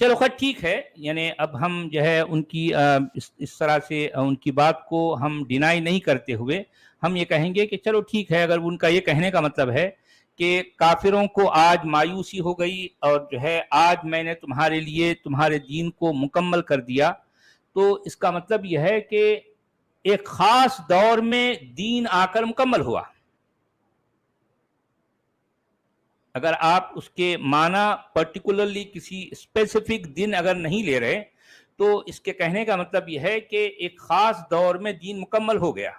چلو خیر ٹھیک ہے، یعنی اب ہم جو ہے ان کی اس طرح سے ان کی بات کو ہم ڈینائی نہیں کرتے ہوئے ہم یہ کہیں گے کہ چلو ٹھیک ہے، اگر ان کا یہ کہنے کا مطلب ہے کہ کافروں کو آج مایوسی ہو گئی اور جو ہے آج میں نے تمہارے لیے تمہارے دین کو مکمل کر دیا، تو اس کا مطلب یہ ہے کہ ایک خاص دور میں دین آ کر مکمل ہوا۔ اگر آپ اس کے معنی پرٹیکولرلی کسی اسپیسیفک دن اگر نہیں لے رہے تو اس کے کہنے کا مطلب یہ ہے کہ ایک خاص دور میں دین مکمل ہو گیا۔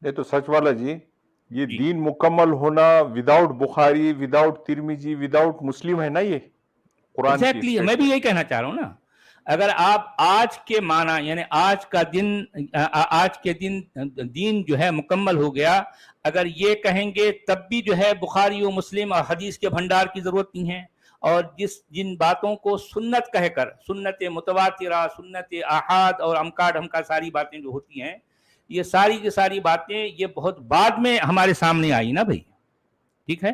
نہیں تو سچ والا جی، یہ جی دین مکمل ہونا وداؤٹ بخاری، وداؤٹ ترمذی، وداؤٹ مسلم ہے نا، یہ قرآن کی ایگزیکٹلی میں بھی یہی کہنا چاہ رہا ہوں نا۔ اگر آپ آج کے معنی یعنی آج کے دن دین جو ہے مکمل ہو گیا، اگر یہ کہیں گے تب بھی جو ہے بخاری و مسلم اور حدیث کے بھنڈار کی ضرورت نہیں ہے، اور جن باتوں کو سنت کہہ کر، سنت متواترہ، سنت احاد اور امکا ڈھمکا ساری باتیں جو ہوتی ہیں، یہ ساری کی ساری باتیں یہ بہت بعد میں ہمارے سامنے آئی نا بھائی، ٹھیک ہے؟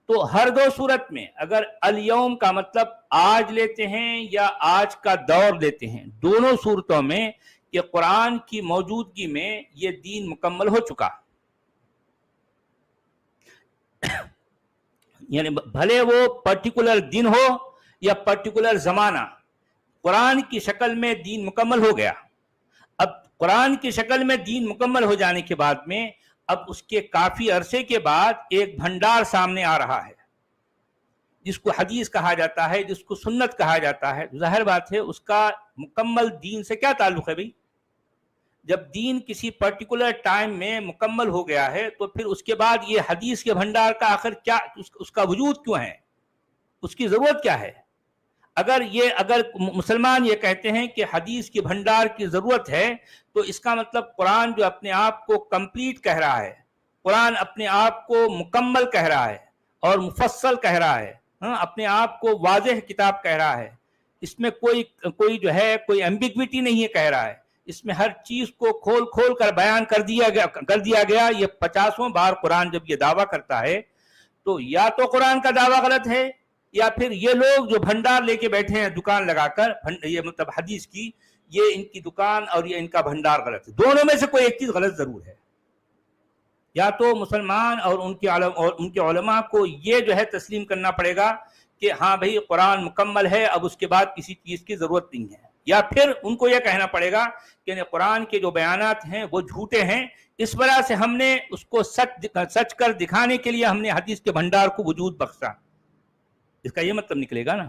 تو ہر دو صورت میں اگر الیوم کا مطلب آج لیتے ہیں یا آج کا دور لیتے ہیں، دونوں صورتوں میں کہ قرآن کی موجودگی میں یہ دین مکمل ہو چکا، یعنی بھلے وہ پرٹیکولر دن ہو یا پرٹیکولر زمانہ، قرآن کی شکل میں دین مکمل ہو گیا۔ اب قرآن کی شکل میں دین مکمل ہو جانے کے بعد میں اب اس کے کافی عرصے کے بعد ایک بھنڈار سامنے آ رہا ہے جس کو حدیث کہا جاتا ہے، جس کو سنت کہا جاتا ہے۔ ظاہر بات ہے اس کا مکمل دین سے کیا تعلق ہے بھائی؟ جب دین کسی پرٹیکولر ٹائم میں مکمل ہو گیا ہے تو پھر اس کے بعد یہ حدیث کے بھنڈار کا آخر کیا، اس کا وجود کیوں ہے، اس کی ضرورت کیا ہے؟ اگر مسلمان یہ کہتے ہیں کہ حدیث کی بھنڈار کی ضرورت ہے تو اس کا مطلب قرآن جو اپنے آپ کو کمپلیٹ کہہ رہا ہے، قرآن اپنے آپ کو مکمل کہہ رہا ہے اور مفصل کہہ رہا ہے، اپنے آپ کو واضح کتاب کہہ رہا ہے، اس میں کوئی جو ہے کوئی ایمبیگویٹی نہیں ہے کہہ رہا ہے، اس میں ہر چیز کو کھول کر بیان کر دیا گیا۔ یہ 50 بار قرآن جب یہ دعویٰ کرتا ہے تو یا تو قرآن کا دعویٰ غلط ہے یا پھر یہ لوگ جو بھنڈار لے کے بیٹھے ہیں دکان لگا کر، یہ مطلب حدیث کی، یہ ان کی دکان اور یہ ان کا بھنڈار غلط ہے۔ دونوں میں سے کوئی ایک چیز غلط ضرور ہے۔ یا تو مسلمان اور ان کے علماء کو یہ جو ہے تسلیم کرنا پڑے گا کہ ہاں بھئی قرآن مکمل ہے، اب اس کے بعد کسی چیز کی ضرورت نہیں ہے، یا پھر ان کو یہ کہنا پڑے گا کہ قرآن کے جو بیانات ہیں وہ جھوٹے ہیں، اس وجہ سے ہم نے اس کو سچ کر دکھانے کے لیے ہم نے حدیث کے بھنڈار کو وجود بخشا۔ اس کا یہ مطلب نکلے گا نا۔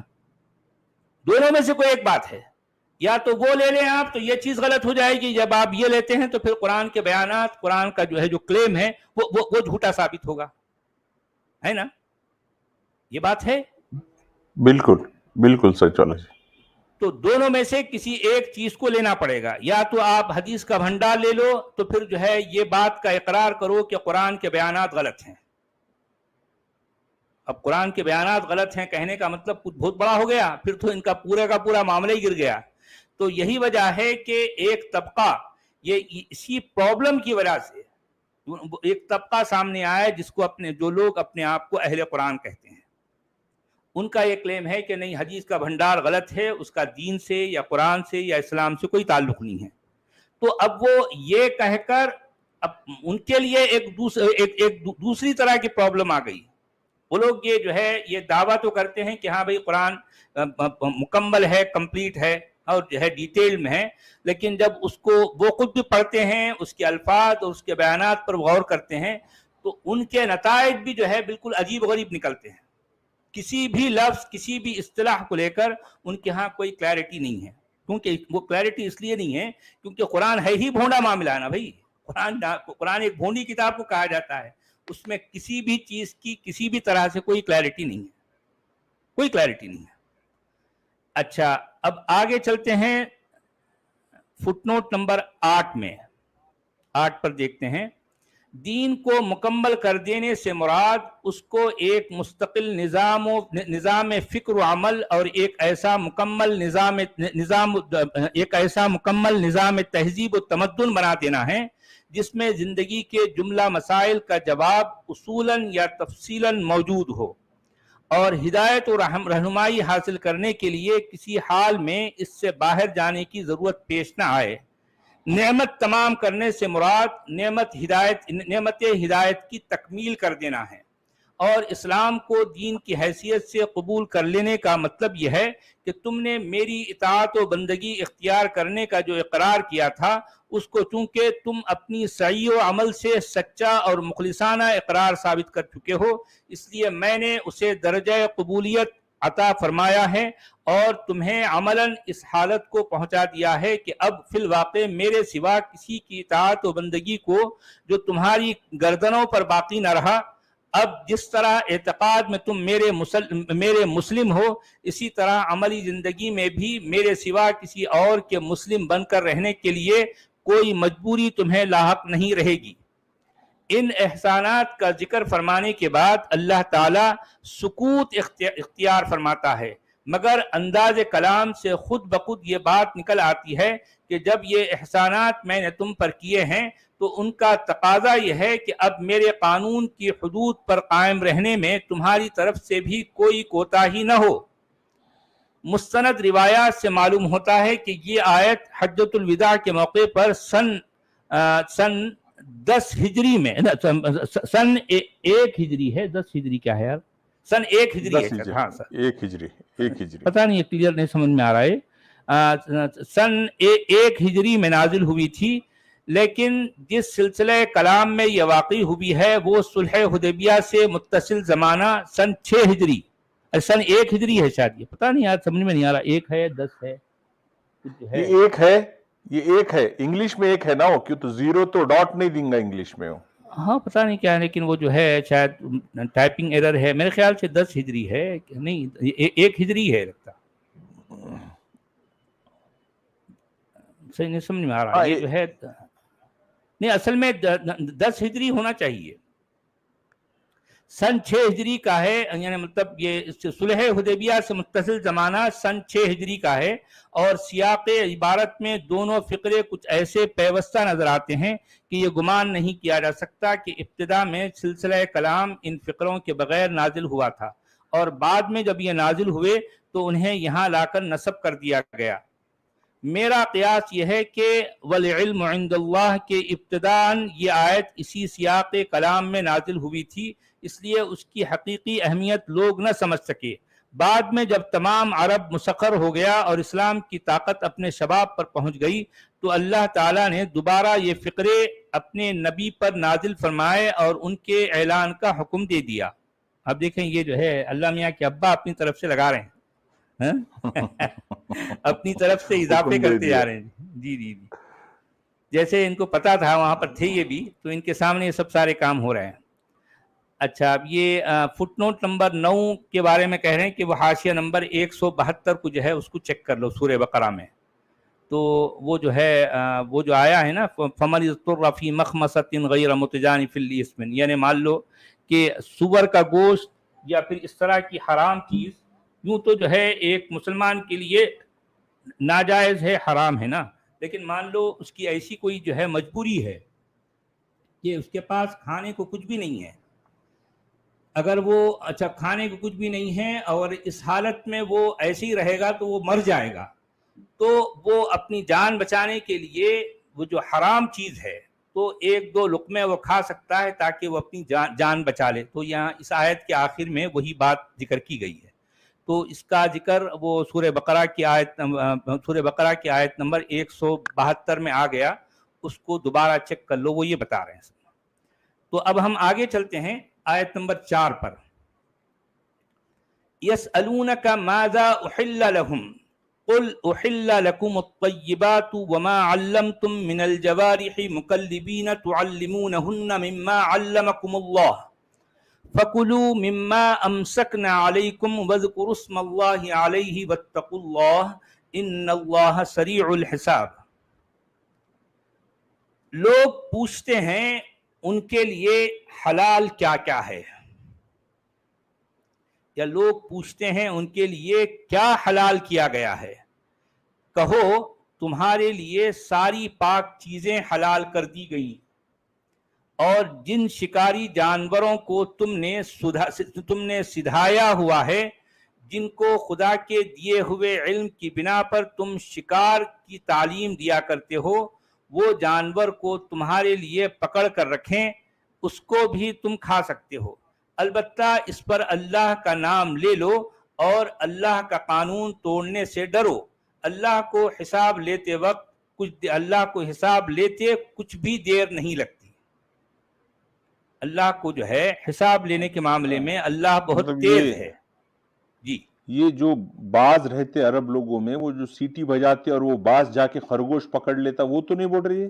دونوں میں سے کوئی ایک بات ہے، یا تو وہ لے لیں آپ تو یہ چیز غلط ہو جائے گی، جب آپ یہ لیتے ہیں تو پھر قرآن کے بیانات، قرآن کا جو ہے جو کلیم ہے وہ جھوٹا ثابت ہوگا، ہے نا؟ یہ بات ہے بالکل سچ والا جی۔ تو دونوں میں سے کسی ایک چیز کو لینا پڑے گا، یا تو آپ حدیث کا بھنڈار لے لو تو پھر جو ہے یہ بات کا اقرار کرو کہ قرآن کے بیانات غلط ہیں۔ اب قرآن کے بیانات غلط ہیں کہنے کا مطلب کچھ بہت بڑا ہو گیا، پھر تو ان کا کا پورا معاملہ ہی گر گیا۔ تو یہی وجہ ہے کہ ایک طبقہ، یہ اسی پرابلم کی وجہ سے ایک طبقہ سامنے آیا جس کو جو لوگ اپنے آپ کو اہل قرآن کہتے ہیں، ان کا یہ کلیم ہے کہ نہیں، حدیث کا بھنڈار غلط ہے، اس کا دین سے یا قرآن سے یا اسلام سے کوئی تعلق نہیں ہے۔ تو اب وہ یہ کہہ کر اب ان کے لیے ایک دوسری طرح کی پرابلم آ گئی۔ وہ لوگ یہ جو ہے یہ دعویٰ تو کرتے ہیں کہ ہاں بھئی قرآن مکمل ہے، کمپلیٹ ہے اور جو ہے ڈیٹیل میں ہے، لیکن جب اس کو وہ خود بھی پڑھتے ہیں، اس کے الفاظ اور اس کے بیانات پر غور کرتے ہیں تو ان کے نتائج بھی جو ہے بالکل عجیب غریب نکلتے ہیں۔ کسی بھی لفظ، کسی بھی اصطلاح کو لے کر ان کے ہاں کوئی کلیئرٹی نہیں ہے، کیونکہ وہ کلیئرٹی اس لیے نہیں ہے کیونکہ قرآن ہے ہی بھونڈا معاملہ ہے نا بھائی۔ قرآن ایک بھونڈی کتاب کو کہا جاتا ہے، اس میں کسی بھی چیز کی کسی بھی طرح سے کوئی کلیئرٹی نہیں ہے، کوئی کلیئرٹی نہیں ہے۔ اچھا، اب آگے چلتے ہیں فٹ نوٹ نمبر 8 میں، 8 پر دیکھتے ہیں، دین کو مکمل کر دینے سے مراد اس کو ایک مستقل نظام فکر و عمل اور ایک ایسا مکمل نظام تہذیب و تمدن بنا دینا ہے جس میں زندگی کے جملہ مسائل کا جواب اصولاً یا تفصیلاً موجود ہو، اور ہدایت و رہنمائی حاصل کرنے کے لیے کسی حال میں اس سے باہر جانے کی ضرورت پیش نہ آئے۔ نعمت تمام کرنے سے مراد نعمت ہدایت کی تکمیل کر دینا ہے، اور اسلام کو دین کی حیثیت سے قبول کر لینے کا مطلب یہ ہے کہ تم نے میری اطاعت و بندگی اختیار کرنے کا جو اقرار کیا تھا، اس کو چونکہ تم اپنی سعی و عمل سے سچا اور مخلصانہ اقرار ثابت کر چکے ہو، اس لیے میں نے اسے درجہ قبولیت عطا فرمایا ہے اور تمہیں عملاً اس حالت کو پہنچا دیا ہے کہ اب فی الواقع میرے سوا کسی کی اطاعت و بندگی کو جو تمہاری گردنوں پر باقی نہ رہا۔ اب جس طرح اعتقاد میں تم میرے مسلم ہو، اسی طرح عملی زندگی میں بھی میرے سوا کسی اور کے مسلم بن کر رہنے کے لیے کوئی مجبوری تمہیں لاحق نہیں رہے گی۔ ان احسانات کا ذکر فرمانے کے بعد اللہ تعالی سکوت اختیار فرماتا ہے، مگر انداز کلام سے خود بخود یہ بات نکل آتی ہے کہ جب یہ احسانات میں نے تم پر کیے ہیں تو ان کا تقاضا یہ ہے کہ اب میرے قانون کی حدود پر قائم رہنے میں تمہاری طرف سے بھی کوئی کوتاہی نہ ہو۔ مستند روایات سے معلوم ہوتا ہے کہ یہ آیت حجۃ الوداع کے موقع پر سن 10 ہجری میں سن 1 ہجری ہے، 10 ہجری کیا ہے یار، سن 1 ہجری ہے، ہاں سر 1 ہجری پتہ نہیں کلیئر نہیں سمجھ میں آ رہا ہے، سن 1 ہجری میں نازل ہوئی تھی، لیکن جس سلسلہ کلام میں یہ واقع ہوئی ہے وہ صلح حدیبیہ سے متصل زمانہ سن 6 ہجری، سن 1 ہجری ہے شاید، یہ پتہ نہیں یار سمجھ میں نہیں آ رہا، 1 ہے 10 ہے، یہ ایک ہے انگلش میں، ایک ہے نا وہ، کیوں تو زیرو تو ڈاٹ نہیں دیں گا انگلش میں وہ، ہاں پتہ نہیں کیا ہے، لیکن وہ جو ہے شاید ٹائپنگ ایرر ہے، میرے خیال سے 10 ہجری ہے، نہیں 1 ہجری ہے لگتا، صحیح نہیں سمجھ میں آ رہا، یہ جو ہے نہیں اصل میں 10 ہجری ہونا چاہیے، سن 6 ہجری کا ہے، یعنی مطلب یہ صلح حدیبیہ سے متصل زمانہ سن 6 ہجری کا ہے، اور سیاق عبارت میں دونوں فقرے کچھ ایسے پیوستہ نظر آتے ہیں کہ یہ گمان نہیں کیا جا سکتا کہ ابتدا میں سلسلہ کلام ان فقروں کے بغیر نازل ہوا تھا، اور بعد میں جب یہ نازل ہوئے تو انہیں یہاں لا کر نصب کر دیا گیا۔ میرا قیاس یہ ہے کہ والعلم عند اللہ کے ابتداً یہ آیت اسی سیاق کلام میں نازل ہوئی تھی، اس لیے اس کی حقیقی اہمیت لوگ نہ سمجھ سکے۔ بعد میں جب تمام عرب مسخر ہو گیا اور اسلام کی طاقت اپنے شباب پر پہنچ گئی تو اللہ تعالیٰ نے دوبارہ یہ فقرے اپنے نبی پر نازل فرمائے اور ان کے اعلان کا حکم دے دیا۔ اب دیکھیں یہ جو ہے اللہ میاں کے ابا اپنی طرف سے لگا رہے ہیں، اپنی طرف سے اضافے کرتے جا رہے ہیں، جی جی جی، جیسے ان کو پتا تھا وہاں پر تھے یہ بھی، تو ان کے سامنے یہ سب سارے کام ہو رہے ہیں۔ اچھا اب یہ فٹ نوٹ نمبر 9 کے بارے میں کہہ رہے ہیں کہ وہ حاشیہ نمبر 172 کو جو ہے اس کو چیک کر لو سورہ بقرہ میں، تو وہ جو ہے وہ جو آیا ہے نا فَمَنِ اضْطُرَّ فِي مَخْمَصَةٍ غَيْرَ مُتَجَانِفٍ لِإِثْمٍ، یعنی مان لو کہ سور کا گوشت یا پھر اس طرح کی حرام چیز، یوں تو جو ہے ایک مسلمان کے لیے ناجائز ہے، حرام ہے نا، لیکن مان لو اس کی ایسی کوئی جو ہے مجبوری ہے کہ اس کے پاس کھانے کو کچھ بھی نہیں ہے، اگر وہ اچھا کھانے کو کچھ بھی نہیں ہے اور اس حالت میں وہ ایسے ہی رہے گا تو وہ مر جائے گا، تو وہ اپنی جان بچانے کے لیے وہ جو حرام چیز ہے تو 1-2 لقمے وہ کھا سکتا ہے تاکہ وہ اپنی جان بچا لے۔ تو یہاں اس آیت کے آخر میں وہی بات ذکر کی گئی ہے، تو اس کا ذکر وہ سورہ بقرہ کی آیت نمبر 172 میں آ گیا، اس کو دوبارہ چیک کر لو، وہ یہ بتا رہے ہیں۔ تو اب ہم آگے چلتے ہیں آیت نمبر 4 پر۔ يَسْأَلُونَكَ مَاذَا أُحِلَّ لَهُمْ قُلْ أُحِلَّ لَكُمُ الطَّيِّبَاتُ وَمَا عَلَّمْتُم مِّنَ الْجَوَارِحِ مُكَلِّبِينَ تُعَلِّمُونَهُنَّ مِمَّا عَلَّمَكُمُ اللَّهُ فَكُلُوا مِمَّا أَمْسَكْنَ عَلَيْكُمْ وَاذْكُرُوا اسْمَ اللَّهِ عَلَيْهِ وَاتَّقُوا اللَّهَ إِنَّ اللَّهَ سَرِيعُ الْحِسَابِ۔ لوگ پوچھتے ہیں ان کے لیے حلال کیا کیا ہے، یا لوگ پوچھتے ہیں ان کے لیے کیا حلال کیا گیا ہے، کہو تمہارے لیے ساری پاک چیزیں حلال کر دی گئیں، اور جن شکاری جانوروں کو تم نے سدھایا ہوا ہے، جن کو خدا کے دیے ہوئے علم کی بنا پر تم شکار کی تعلیم دیا کرتے ہو، وہ جانور کو تمہارے لیے پکڑ کر رکھیں، اس کو بھی تم کھا سکتے ہو، البتہ اس پر اللہ کا نام لے لو اور اللہ کا قانون توڑنے سے ڈرو۔ اللہ کو حساب لیتے کچھ بھی دیر نہیں لگتی۔ اللہ کو جو ہے حساب لینے کے معاملے میں اللہ بہت مطلب تیز ہے۔ جی، یہ جو باز رہتے عرب لوگوں میں، وہ جو سیٹی بجاتے اور وہ باز جا کے خرگوش پکڑ لیتا، وہ تو نہیں بول رہی ہے؟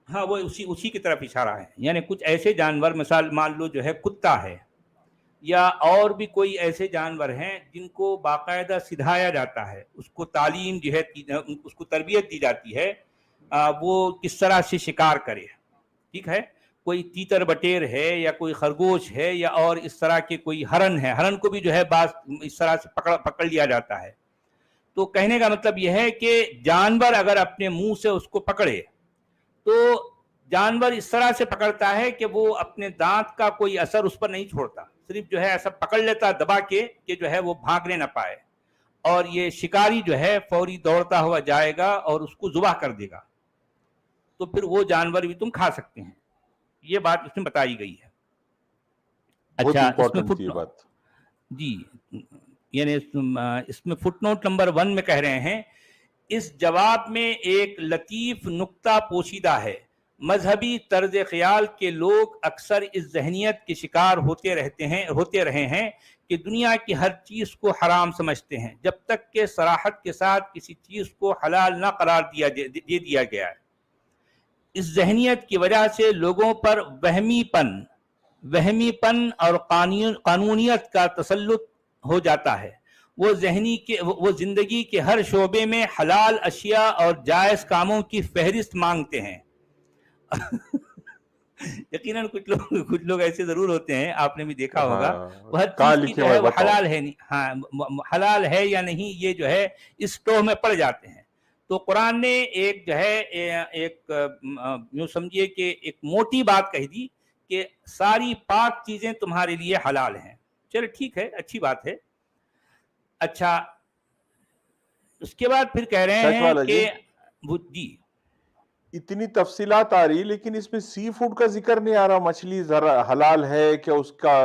ہاں، وہ اسی کی طرف اشارہ ہے، یعنی کچھ ایسے جانور، مثال مان لو جو ہے کتا ہے، یا اور بھی کوئی ایسے جانور ہیں جن کو باقاعدہ سدھایا جاتا ہے، اس کو تعلیم جو ہے، اس کو تربیت دی جاتی ہے، وہ کس طرح سے شکار کرے، ٹھیک ہے؟ کوئی تیتر بٹیر ہے یا کوئی خرگوش ہے یا اور اس طرح کے کوئی ہرن ہے، ہرن کو بھی جو ہے بعض اس طرح سے پکڑ لیا جاتا ہے۔ تو کہنے کا مطلب یہ ہے کہ جانور اگر اپنے منہ سے اس کو پکڑے تو جانور اس طرح سے پکڑتا ہے کہ وہ اپنے دانت کا کوئی اثر اس پر نہیں چھوڑتا، صرف جو ہے ایسا پکڑ لیتا دبا کے کہ جو ہے وہ بھاگنے نہ پائے، اور یہ شکاری جو ہے فوری دوڑتا ہوا جائے گا اور اس کو ذبح کر دے گا، تو پھر وہ جانور بھی تم کھا سکتے ہیں۔ یہ بات اس میں بتائی گئی ہے۔ بہت اچھا، امپورٹنٹ تھی یہ بات۔ جی، یعنی اس میں فٹ نوٹ نمبر 1 میں کہہ رہے ہیں، اس جواب میں ایک لطیف نکتہ پوشیدہ ہے۔ مذہبی طرز خیال کے لوگ اکثر اس ذہنیت کے شکار ہوتے رہے ہیں کہ دنیا کی ہر چیز کو حرام سمجھتے ہیں جب تک کہ صراحت کے ساتھ کسی چیز کو حلال نہ قرار دے دیا گیا ہے۔ اس ذہنیت کی وجہ سے لوگوں پر وہمی پن اور قانونیت کا تسلط ہو جاتا ہے۔ وہ زندگی کے ہر شعبے میں حلال اشیاء اور جائز کاموں کی فہرست مانگتے ہیں۔ یقیناً کچھ لوگ ایسے ضرور ہوتے ہیں، آپ نے بھی دیکھا ہوگا، وہ ہر چیز کی جو ہے وہ حلال ہے، حلال ہے یا نہیں، یہ جو ہے اس ٹوہ میں پڑ جاتے ہیں۔ تو قرآن نے ایک جو ہے ایک یوں سمجھیے کہ ایک موٹی بات کہہ دی کہ ساری پاک چیزیں تمہارے لیے حلال ہیں۔ چلو ٹھیک ہے، اچھی بات ہے۔ اچھا، اس کے بعد پھر کہہ رہے ہیں کہ جی، اتنی تفصیلات آ رہی، لیکن اس میں سی فوڈ کا ذکر نہیں آ رہا۔ مچھلی ذرا حلال ہے کہ اس کا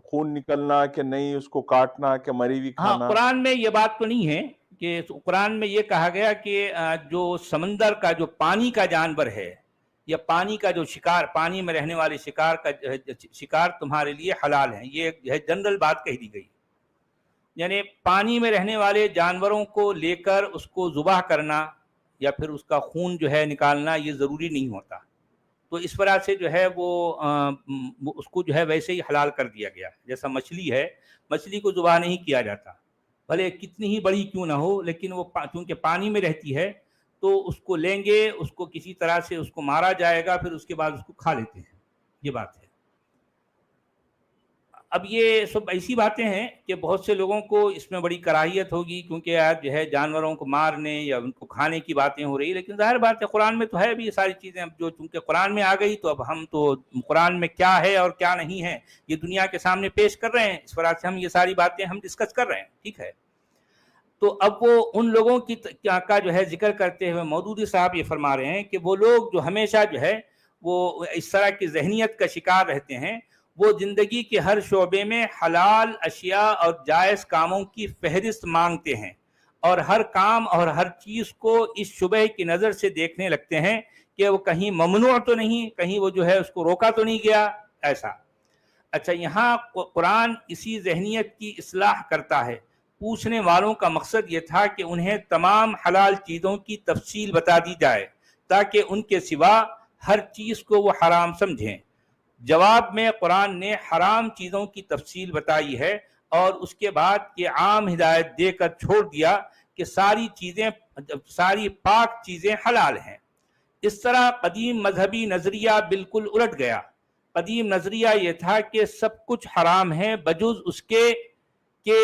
خون نکلنا کہ نہیں، اس کو کاٹنا کہ مری ہوئی کھانا؟ ہاں، قرآن میں یہ بات تو نہیں ہے کہ قرآن میں یہ کہا گیا کہ جو سمندر کا جو پانی کا جانور ہے یا پانی کا جو شکار، پانی میں رہنے والے شکار تمہارے لیے حلال ہیں، یہ جنرل بات کہہ دی گئی۔ یعنی پانی میں رہنے والے جانوروں کو لے کر اس کو ذبح کرنا یا پھر اس کا خون جو ہے نکالنا یہ ضروری نہیں ہوتا۔ تو اس طرح سے جو ہے وہ اس کو جو ہے ویسے ہی حلال کر دیا گیا۔ جیسا مچھلی ہے، مچھلی کو ذبح نہیں کیا جاتا، بھلے کتنی ہی بڑی کیوں نہ ہو، لیکن وہ چونکہ پانی میں رہتی ہے تو اس کو لیں گے، اس کو کسی طرح سے اس کو مارا جائے گا، پھر اس کے بعد اس کو کھا لیتے ہیں، یہ بات ہے۔ اب یہ سب ایسی باتیں ہیں کہ بہت سے لوگوں کو اس میں بڑی کراہیت ہوگی، کیونکہ آج جو ہے جانوروں کو مارنے یا ان کو کھانے کی باتیں ہو رہی، لیکن ظاہر بات ہے قرآن میں تو ہے بھی یہ ساری چیزیں۔ اب جو چونکہ قرآن میں آ گئی تو اب ہم تو قرآن میں کیا ہے اور کیا نہیں ہے یہ دنیا کے سامنے پیش کر رہے ہیں، اس طرح سے ہم یہ ساری باتیں ہم ڈسکس کر رہے ہیں، ٹھیک ہے۔ تو اب وہ ان لوگوں کا جو ہے ذکر کرتے ہوئے مودودی صاحب یہ فرما رہے ہیں کہ وہ لوگ جو ہمیشہ جو ہے وہ اس طرح کی ذہنیت کا شکار رہتے ہیں، وہ زندگی کے ہر شعبے میں حلال اشیاء اور جائز کاموں کی فہرست مانگتے ہیں، اور ہر کام اور ہر چیز کو اس شبہ کی نظر سے دیکھنے لگتے ہیں کہ وہ کہیں ممنوع تو نہیں، کہیں وہ جو ہے اس کو روکا تو نہیں گیا، ایسا۔ اچھا، یہاں قرآن اسی ذہنیت کی اصلاح کرتا ہے۔ پوچھنے والوں کا مقصد یہ تھا کہ انہیں تمام حلال چیزوں کی تفصیل بتا دی جائے تاکہ ان کے سوا ہر چیز کو وہ حرام سمجھیں۔ جواب میں قرآن نے حرام چیزوں کی تفصیل بتائی ہے اور اس کے بعد یہ عام ہدایت دے کر چھوڑ دیا کہ ساری پاک چیزیں حلال ہیں۔ اس طرح قدیم مذہبی نظریہ بالکل الٹ گیا۔ قدیم نظریہ یہ تھا کہ سب کچھ حرام ہے بجز اس کے کہ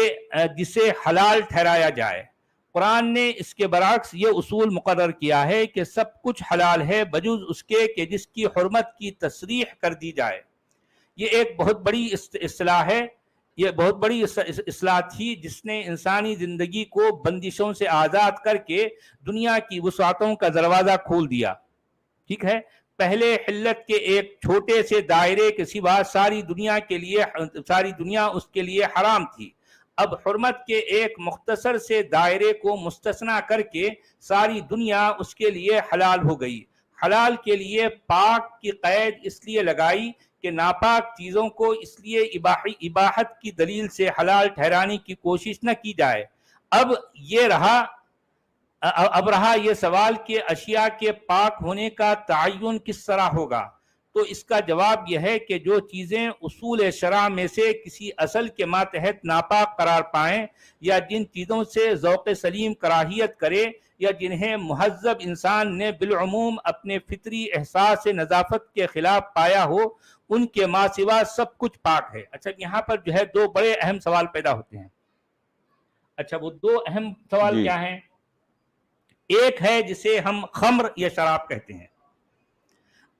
جسے حلال ٹھہرایا جائے۔ قرآن نے اس کے برعکس یہ اصول مقرر کیا ہے کہ سب کچھ حلال ہے بجز اس کے کہ جس کی حرمت کی تصریح کر دی جائے. یہ ایک بہت بڑی اصطلاح ہے، یہ بہت بڑی اصلاح تھی جس نے انسانی زندگی کو بندشوں سے آزاد کر کے دنیا کی وسعتوں کا دروازہ کھول دیا. ٹھیک ہے، پہلے حلت کے ایک چھوٹے سے دائرے کے سوا ساری دنیا اس کے لیے حرام تھی. اب حرمت کے ایک مختصر سے دائرے کو مستثنا کر کے ساری دنیا اس کے لیے حلال ہو گئی. حلال کے لیے پاک کی قید اس لیے لگائی کہ ناپاک چیزوں کو اس لیے اباحت کی دلیل سے حلال ٹھہرانے کی کوشش نہ کی جائے. اب رہا یہ سوال کہ اشیاء کے پاک ہونے کا تعین کس طرح ہوگا، تو اس کا جواب یہ ہے کہ جو چیزیں اصول شرع میں سے کسی اصل کے ماتحت ناپاک قرار پائیں، یا جن چیزوں سے ذوق سلیم کراہیت کرے، یا جنہیں مہذب انسان نے بالعموم اپنے فطری احساس نظافت کے خلاف پایا ہو، ان کے ماں سوا سب کچھ پاک ہے. اچھا، یہاں پر جو ہے دو بڑے اہم سوال پیدا ہوتے ہیں. اچھا، وہ دو اہم سوال کیا ہیں؟ ایک ہے جسے ہم خمر یا شراب کہتے ہیں.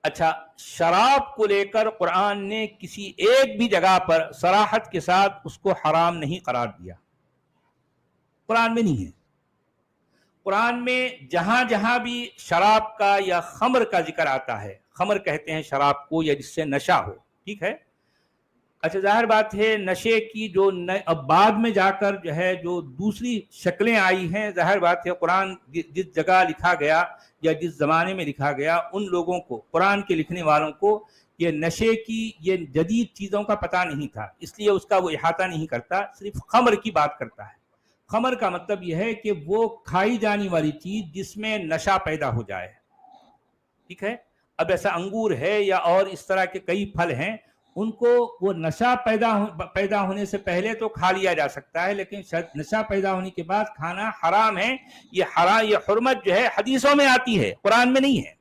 اچھا، شراب کو لے کر قرآن نے کسی ایک بھی جگہ پر صراحت کے ساتھ اس کو حرام نہیں قرار دیا. قرآن میں نہیں ہے. قرآن میں جہاں جہاں بھی شراب کا یا خمر کا ذکر آتا ہے، خمر کہتے ہیں شراب کو یا جس سے نشہ ہو. ٹھیک ہے. اچھا، ظاہر بات ہے نشے کی جو اب بعد میں جا کر جو ہے جو دوسری شکلیں آئی ہیں، ظاہر بات ہے قرآن جس جگہ لکھا گیا یا جس زمانے میں لکھا گیا، ان لوگوں کو، قرآن کے لکھنے والوں کو یہ نشے کی یہ جدید چیزوں کا پتہ نہیں تھا، اس لیے اس کا وہ احاطہ نہیں کرتا، صرف خمر کی بات کرتا ہے. خمر کا مطلب یہ ہے کہ وہ کھائی جانے والی چیز جس میں نشہ پیدا ہو جائے. ٹھیک ہے. اب ایسا انگور ہے یا اور اس طرح کے کئی پھل ہیں، ان کو وہ نشہ پیدا ہونے سے پہلے تو کھا لیا جا سکتا ہے، لیکن نشہ پیدا ہونے کے بعد کھانا حرام ہے. یہ حرمت جو ہے حدیثوں میں آتی ہے، قرآن میں نہیں ہے.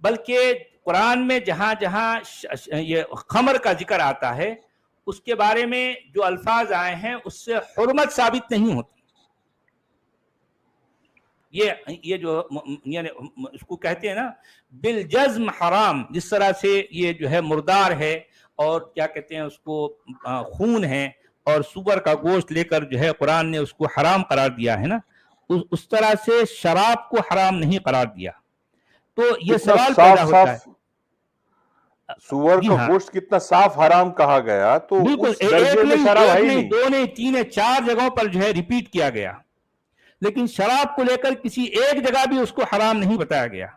بلکہ قرآن میں جہاں جہاں یہ خمر کا ذکر آتا ہے، اس کے بارے میں جو الفاظ آئے ہیں اس سے حرمت ثابت نہیں ہوتی. یہ جو یعنی اس کو کہتے ہیں نا بالجزم حرام، جس طرح سے یہ جو ہے مردار ہے اور کیا کہتے ہیں اس کو خون ہے اور سور کا گوشت لے کر جو ہے قرآن نے اس کو حرام قرار دیا ہے نا، اس طرح سے شراب کو حرام نہیں قرار دیا. تو یہ سوال پیدا ہوتا ہے سور کا گوشت کتنا صاف حرام کہا گیا، تو بالکل ایک نہیں دو نہیں تین نہیں 4 جگہوں پر جو ہے ریپیٹ کیا گیا، لیکن شراب کو لے کر کسی ایک جگہ بھی اس کو حرام نہیں بتایا گیا.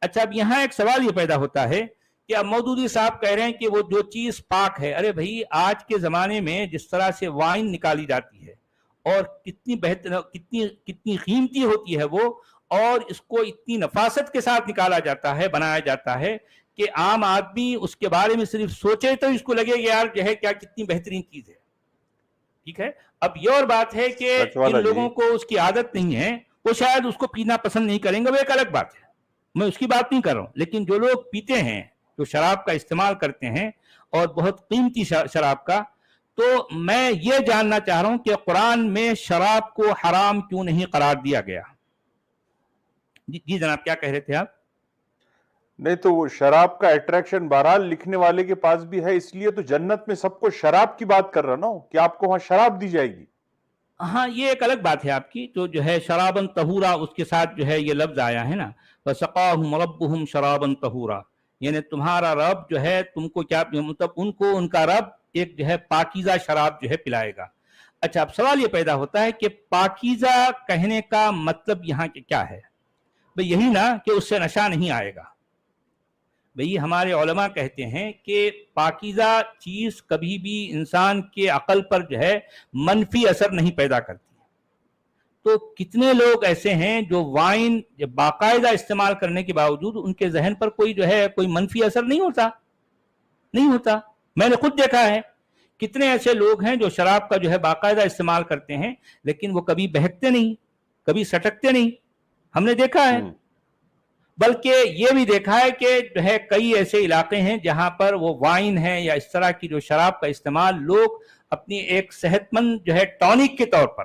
اچھا، اب یہاں ایک سوال یہ پیدا ہوتا ہے کہ اب مودودی صاحب کہہ رہے ہیں کہ وہ جو چیز پاک ہے. ارے بھائی، آج کے زمانے میں جس طرح سے وائن نکالی جاتی ہے اور کتنی بہتر کتنی قیمتی ہوتی ہے وہ، اور اس کو اتنی نفاست کے ساتھ نکالا جاتا ہے، بنایا جاتا ہے کہ عام آدمی اس کے بارے میں صرف سوچے تو اس کو لگے کہ یار جو ہے کیا کتنی بہترین چیز ہے. ٹھیک ہے. اب یہ اور بات ہے کہ جن لوگوں کو اس کی عادت نہیں ہے وہ شاید اس کو پینا پسند نہیں کریں گے، وہ ایک الگ بات ہے، میں اس کی بات نہیں کر رہا ہوں. لیکن جو لوگ پیتے ہیں، جو شراب کا استعمال کرتے ہیں اور بہت قیمتی شراب کا، تو میں یہ جاننا چاہ رہا ہوں کہ قرآن میں شراب کو حرام کیوں نہیں قرار دیا گیا. جی جناب، کیا کہہ رہے تھے آپ؟ نہیں تو وہ شراب کا اٹریکشن بہرحال لکھنے والے کے پاس بھی ہے، اس لیے تو جنت میں سب کو شراب کی بات کر رہا نا کہ آپ کو وہاں شراب دی جائے گی. ہاں، یہ ایک الگ بات ہے آپ کی. تو جو ہے شرابن طہورا، اس کے ساتھ جو ہے یہ لفظ آیا ہے نا، وَسَقَاهُمْ رَبُّهُمْ شَرَابًا طَهُورًا، یعنی تمہارا رب جو ہے تم کو کیا، مطلب ان کا رب ایک جو ہے پاکیزہ شراب جو ہے پلائے گا. اچھا، اب سوال یہ پیدا ہوتا ہے کہ پاکیزہ کہنے کا مطلب یہاں کیا ہے؟ بھئی یہی نا کہ اس سے نشہ نہیں آئے گا. بھئی ہمارے علماء کہتے ہیں کہ پاکیزہ چیز کبھی بھی انسان کے عقل پر جو ہے منفی اثر نہیں پیدا کرتی. تو کتنے لوگ ایسے ہیں جو وائن باقاعدہ استعمال کرنے کے باوجود ان کے ذہن پر کوئی جو ہے کوئی منفی اثر نہیں ہوتا. میں نے خود دیکھا ہے کتنے ایسے لوگ ہیں جو شراب کا جو ہے باقاعدہ استعمال کرتے ہیں، لیکن وہ کبھی بہکتے نہیں، کبھی سٹکتے نہیں. ہم نے دیکھا ہے. بلکہ یہ بھی دیکھا ہے کہ جو ہے کئی ایسے علاقے ہیں جہاں پر وہ وائن ہے یا اس طرح کی جو شراب کا استعمال لوگ اپنی ایک صحت مند جو ہے ٹونک کے طور پر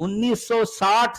1960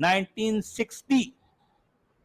1960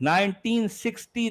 1960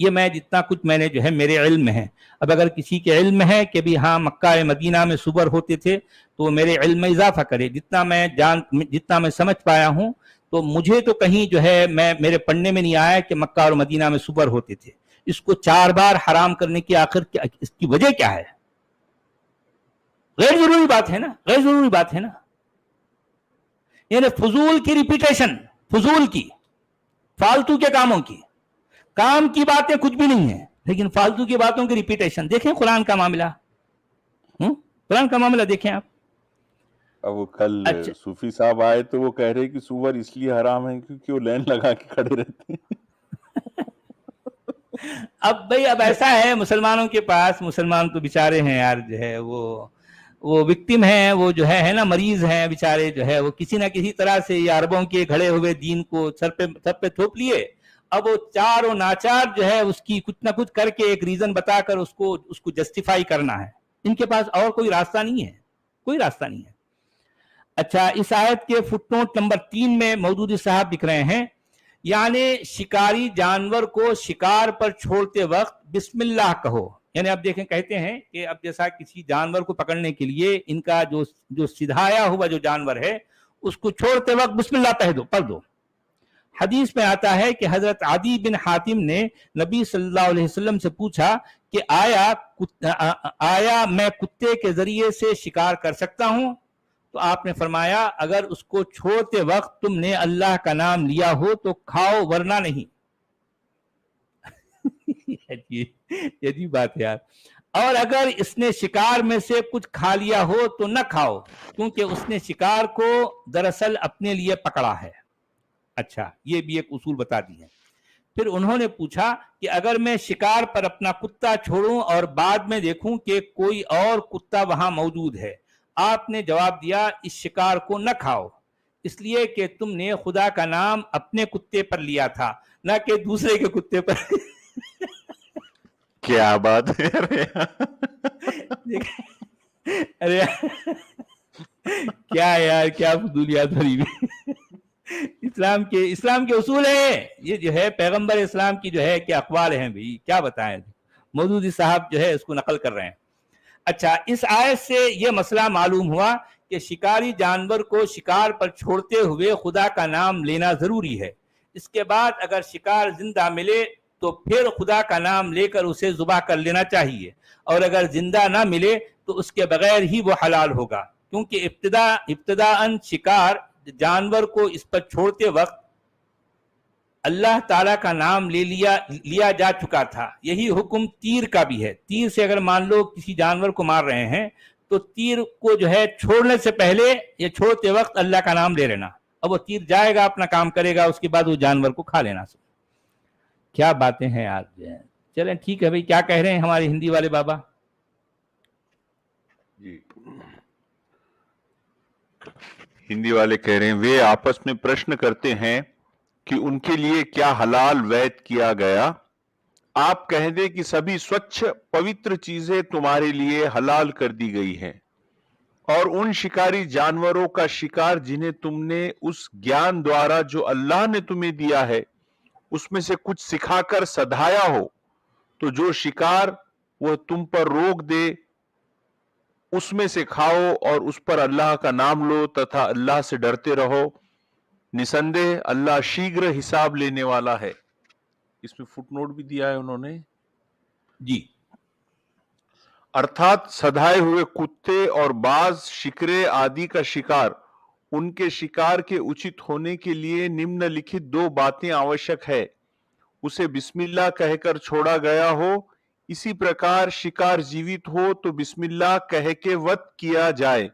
یہ میں جتنا کچھ میں نے جو ہے میرے علم میں ہے. اب اگر کسی کے علم میں ہے کہ بھی ہاں مکہ مدینہ میں صبر ہوتے تھے تو وہ میرے علم میں اضافہ کرے. جتنا میں سمجھ پایا ہوں تو مجھے تو کہیں جو ہے میرے پڑھنے میں نہیں آیا کہ مکہ اور مدینہ میں صبر ہوتے تھے. اس کو 4 بار حرام کرنے کی آخر اس کی وجہ کیا ہے؟ غیر ضروری بات ہے نا، غیر ضروری بات ہے نا. یعنی فضول کی ریپیٹیشن، فضول کی، فالتو کے کاموں کی. کام کی باتیں کچھ بھی نہیں ہیں لیکن فالتو کی باتوں کی ریپیٹیشن. دیکھیں قرآن کا معاملہ، قرآن کا معاملہ دیکھیں آپ. اب وہ کل اچھا صوفی صاحب آئے تو وہ کہہ رہے کہ سور اس لیے حرام ہے کیونکہ وہ لین لگا کے کھڑے رہتے ہیں. اب بھائی اب ایسا ہے مسلمانوں کے پاس، مسلمان تو بیچارے ہیں یار، جو ہے وہ وکٹم ہیں، وہ جو ہے نا مریض ہیں بیچارے، جو ہے وہ کسی نہ کسی طرح سے یہ عربوں کے گھڑے ہوئے دین کو سر پہ تھوپ لیے. اب وہ چار و ناچار جو ہے اس کی کچھ نہ کچھ کر کے ایک ریزن بتا کر اس کو جسٹیفائی کرنا ہے. ان کے پاس اور کوئی راستہ نہیں ہے، کوئی راستہ نہیں ہے. اچھا، اس آیت کے فٹ نوٹ نمبر 3 میں مودودی صاحب لکھ رہے ہیں یعنی شکاری جانور کو شکار پر چھوڑتے وقت بسم اللہ کہو. یعنی اب دیکھیں کہتے ہیں کہ اب جیسا کسی جانور کو پکڑنے کے لیے ان کا جو سدھایا ہوا جو جانور ہے اس کو چھوڑتے وقت بسم اللہ پڑھ دو. حدیث میں آتا ہے کہ حضرت عدی بن حاتم نے نبی صلی اللہ علیہ وسلم سے پوچھا کہ آیا میں کتے کے ذریعے سے شکار کر سکتا ہوں؟ تو آپ نے فرمایا اگر اس کو چھوڑتے وقت تم نے اللہ کا نام لیا ہو تو کھاؤ ورنہ نہیں. یہ بات ہے یار. اور اگر اس نے شکار میں سے کچھ کھا لیا ہو تو نہ کھاؤ کیونکہ اس نے شکار کو دراصل اپنے لیے پکڑا ہے. اچھا، یہ بھی ایک اصول بتا دی ہے. پھر انہوں نے پوچھا کہ اگر میں شکار پر اپنا کتا چھوڑوں اور بعد میں دیکھوں کہ کوئی اور کتا وہاں موجود ہے. آپ نے جواب دیا اس شکار کو نہ کھاؤ اس لیے کہ تم نے خدا کا نام اپنے کتے پر لیا تھا نہ کہ دوسرے کے کتے پر. کیا بات ہے. ارے کیا یار، کیا فضولیات بھری ہوئی. اسلام کے اصول ہیں یہ، جو ہے پیغمبر اسلام کی جو ہے کہ اقوال ہیں بھائی، کیا بتائیں. مودودی صاحب جو ہے اس کو نقل کر رہے ہیں. اچھا، اس آیت سے یہ مسئلہ معلوم ہوا کہ شکاری جانور کو شکار پر چھوڑتے ہوئے خدا کا نام لینا ضروری ہے. اس کے بعد اگر شکار زندہ ملے تو پھر خدا کا نام لے کر اسے ذبح کر لینا چاہیے، اور اگر زندہ نہ ملے تو اس کے بغیر ہی وہ حلال ہوگا کیونکہ ابتداءً شکار جانور کو اس پر چھوڑتے وقت اللہ تعالیٰ کا نام لیا جا چکا تھا. یہی حکم تیر کا بھی ہے. تیر سے اگر مان لو کسی جانور کو مار رہے ہیں تو تیر کو جو ہے چھوڑنے سے پہلے یا چھوڑتے وقت اللہ کا نام لے لینا. اب وہ تیر جائے گا اپنا کام کرے گا، اس کے بعد وہ جانور کو کھا لینا. کیا باتیں ہیں آج. چلیں ٹھیک ہے بھائی، کیا کہہ رہے ہیں ہمارے ہندی والے بابا؟ جی، ہندی والے کہہ رہے ہیں وہ آپس میں پرشن کرتے ہیں کہ ان کے لیے کیا حلال وید کیا گیا. آپ کہہ دیں کہ سبھی سوچھ پوتر چیزیں تمہارے لیے حلال کر دی گئی ہیں اور ان شکاری جانوروں کا شکار جنہیں تم نے اس گیان دوارا جو اللہ نے تمہیں دیا ہے اس میں سے کچھ سکھا کر سدھایا ہو تو جو شکار وہ تم پر روک دے اس میں سے کھاؤ اور اس پر اللہ کا نام لو تتھا اللہ سے ڈرتے رہو. نسندے اللہ شیگر حساب لینے والا ہے. اس میں فٹ نوٹ بھی دیا ہے انہوں نے. جی، ارتھات سدھائے ہوئے کتے اور بعض شکرے آدی کا شکار ان کے شکار کے اچت ہونے کے لیے نمن لکھت 2 باتیں آوشک ہے. اسے بسم اللہ کہہ کر چھوڑا گیا ہو، اسی پرکار شکار جیوت ہو تو بسم اللہ کہہ کے وت کیا جائے،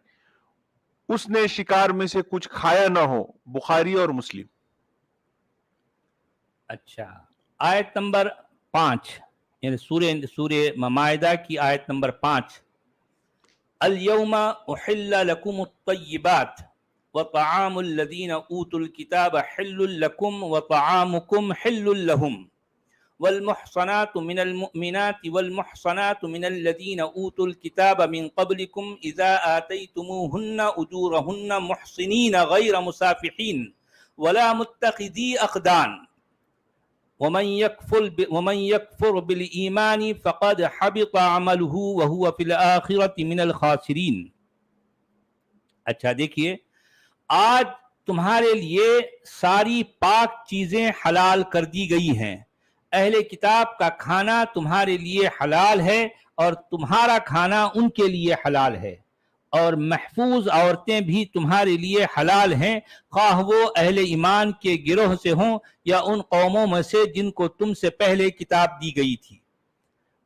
اس نے شکار میں سے کچھ کھایا نہ ہو. بخاری اور مسلم. اچھا، آیت نمبر 5 یعنی سورہ مائدہ کی آیت نمبر 5. اليوم احل لكم الطیبات وطعام الذین اوتوا الكتاب حل لكم وطعامكم حل لهم والمحصنات من المؤمنات والمحصنات من الذين اوتوا الكتاب من قبلكم اذا آتيتموهن اجورهن محصنين غير مسافحين ولا متخذي اخدان. ومن يكفر بالإيمان فقد حبط عمله وهو في الآخرة من الخاسرين. اچھا دیکھیے، آج تمہارے لیے ساری پاک چیزیں حلال کر دی گئی ہیں. اہل کتاب کا کھانا تمہارے لیے حلال ہے اور تمہارا کھانا ان کے لیے حلال ہے، اور محفوظ عورتیں بھی تمہارے لیے حلال ہیں، خواہ وہ اہل ایمان کے گروہ سے ہوں یا ان قوموں میں سے جن کو تم سے پہلے کتاب دی گئی تھی،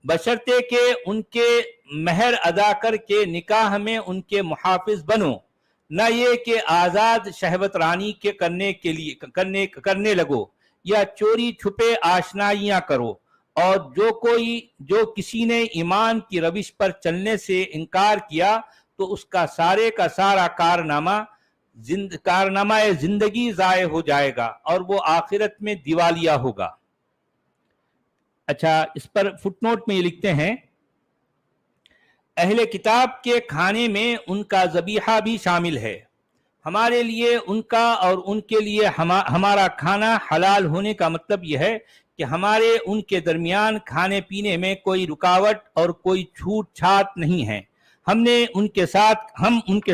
بشرطے کہ ان کے مہر ادا کر کے نکاح میں ان کے محافظ بنو، نہ یہ کہ آزاد شہوت رانی کے کرنے لگو یا چوری چھپے آشنائیاں کرو. اور جو کسی نے ایمان کی روش پر چلنے سے انکار کیا تو اس کا سارے کا سارا کارنامہ زندگی ضائع ہو جائے گا اور وہ آخرت میں دیوالیہ ہوگا. اچھا، اس پر فٹ نوٹ میں یہ لکھتے ہیں، اہل کتاب کے کھانے میں ان کا ذبیحہ بھی شامل ہے. ہمارے لیے ان کا اور ان کے لیے ہمارا کھانا حلال ہونے کا مطلب یہ ہے کہ ہمارے ان کے درمیان کھانے پینے میں کوئی رکاوٹ اور کوئی چھوٹ چھات نہیں ہے. ہم ان کے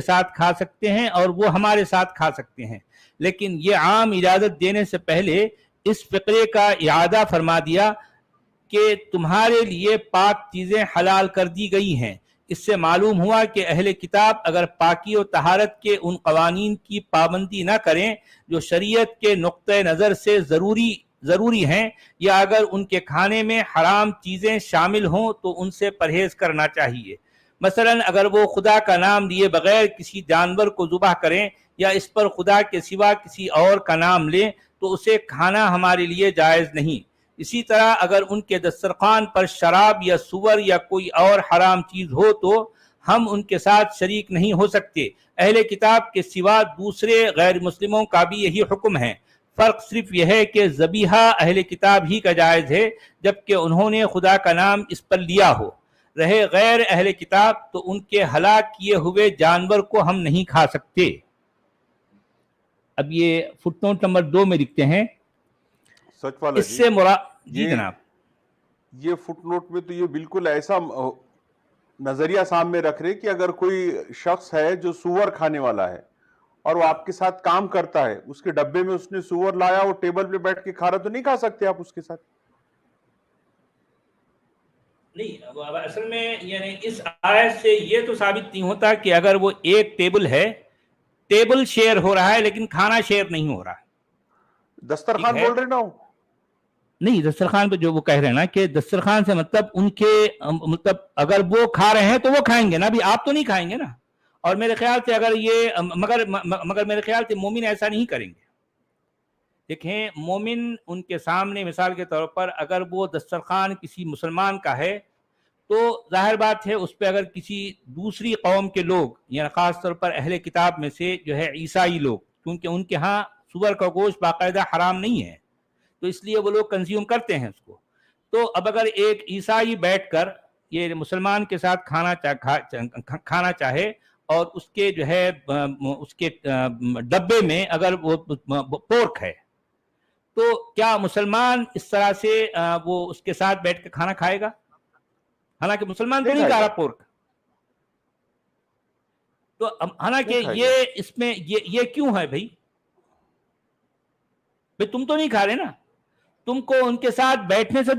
ساتھ کھا سکتے ہیں اور وہ ہمارے ساتھ کھا سکتے ہیں، لیکن یہ عام اجازت دینے سے پہلے اس فقرے کا اعادہ فرما دیا کہ تمہارے لیے پاک چیزیں حلال کر دی گئی ہیں. اس سے معلوم ہوا کہ اہل کتاب اگر پاکی و طہارت کے ان قوانین کی پابندی نہ کریں جو شریعت کے نقطہ نظر سے ضروری ہیں، یا اگر ان کے کھانے میں حرام چیزیں شامل ہوں تو ان سے پرہیز کرنا چاہیے. مثلا اگر وہ خدا کا نام لیے بغیر کسی جانور کو ذبح کریں یا اس پر خدا کے سوا کسی اور کا نام لیں تو اسے کھانا ہمارے لیے جائز نہیں. اسی طرح اگر ان کے دسترخوان پر شراب یا سور یا کوئی اور حرام چیز ہو تو ہم ان کے ساتھ شریک نہیں ہو سکتے. اہل کتاب کے سوا دوسرے غیر مسلموں کا بھی یہی حکم ہے. فرق صرف یہ ہے کہ ذبیحہ اہل کتاب ہی کا جائز ہے جبکہ انہوں نے خدا کا نام اس پر لیا ہو. رہے غیر اہل کتاب تو ان کے ہلاک کیے ہوئے جانور کو ہم نہیں کھا سکتے. اب یہ فٹ نوٹ نمبر 2 میں لکھتے ہیں، سچ والا اس سے مراد جی جناب، یہ فٹ نوٹ میں تو یہ بالکل ایسا نظریہ سامنے رکھ رہے کہ اگر کوئی شخص ہے جو سور کھانے والا ہے اور وہ آپ کے ساتھ کام کرتا ہے، اس کے ڈبے میں اس نے سور لایا، وہ ٹیبل پہ بیٹھ کے کھا رہا، تو نہیں کھا سکتے آپ اس کے ساتھ؟ نہیں، اصل میں یعنی اس آیت سے یہ تو ثابت نہیں ہوتا کہ اگر وہ ایک ٹیبل ہے، ٹیبل شیئر ہو رہا ہے لیکن کھانا شیئر نہیں ہو رہا. دسترخوان بول رہے نا ہو؟ نہیں، دسترخوان پہ جو وہ کہہ رہے ہیں نا کہ دسترخوان سے مطلب ان کے مطلب اگر وہ کھا رہے ہیں تو وہ کھائیں گے نا، ابھی آپ تو نہیں کھائیں گے نا. اور میرے خیال سے اگر یہ مگر میرے خیال سے مومن ایسا نہیں کریں گے. دیکھیں، مومن ان کے سامنے مثال کے طور پر اگر وہ دسترخوان کسی مسلمان کا ہے تو ظاہر بات ہے اس پہ اگر کسی دوسری قوم کے لوگ، یعنی خاص طور پر اہل کتاب میں سے جو ہے عیسائی لوگ، کیونکہ ان کے ہاں سور کا گوشت باقاعدہ حرام نہیں ہے تو اس لیے وہ لوگ کنزیوم کرتے ہیں اس کو. تو اب اگر ایک عیسائی بیٹھ کر یہ مسلمان کے ساتھ کھانا چاہے اور اس کے جو ہے اس کے ڈبے میں اگر وہ پورک ہے تو کیا مسلمان اس طرح سے وہ اس کے ساتھ بیٹھ کے کھانا کھائے گا؟ حالانکہ مسلمان تو نہیں کھا رہا پورک. تو حالانکہ یہ اس میں یہ کیوں ہے بھائی تم تو نہیں کھا رہے نا، تم کو ان کے ساتھ بیٹھنے سے